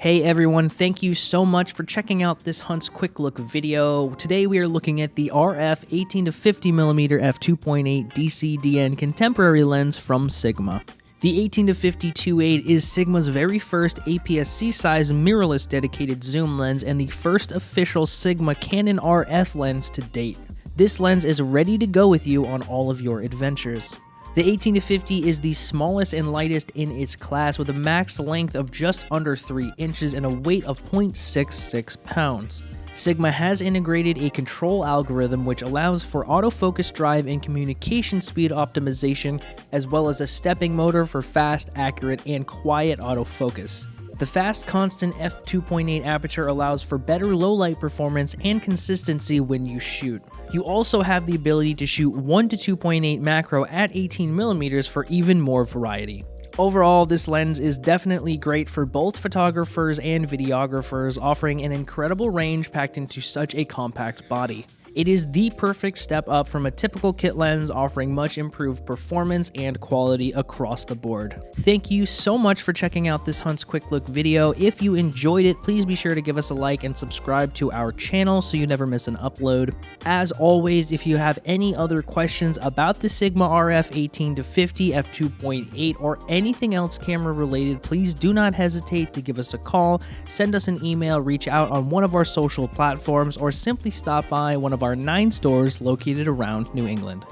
Hey everyone, thank you so much for checking out this Hunt's Quick Look video. Today we are looking at the RF 18-50mm F2.8 DC-DN contemporary lens from Sigma. The 18-50 is Sigma's very first aps-c size mirrorless dedicated zoom lens and the first official Sigma Canon RF lens to date. This lens is ready to go with you on all of your adventures. The 18-50 is the smallest and lightest in its class with a max length of just under 3 inches and a weight of 0.66 pounds. Sigma has integrated a control algorithm which allows for autofocus drive and communication speed optimization, as well as a stepping motor for fast, accurate, and quiet autofocus. The fast constant f2.8 aperture allows for better low light performance and consistency when you shoot. You also have the ability to shoot 1 to 2.8 macro at 18mm for even more variety. Overall, this lens is definitely great for both photographers and videographers, offering an incredible range packed into such a compact body. It is the perfect step up from a typical kit lens, offering much improved performance and quality across the board. Thank you so much for checking out this Hunt's Quick Look video. If you enjoyed it, please be sure to give us a like and subscribe to our channel so you never miss an upload. As always, if you have any other questions about the Sigma RF 18-50 f2.8 or anything else camera related, please do not hesitate to give us a call, send us an email, reach out on one of our social platforms, or simply stop by one of our 9 stores located around New England.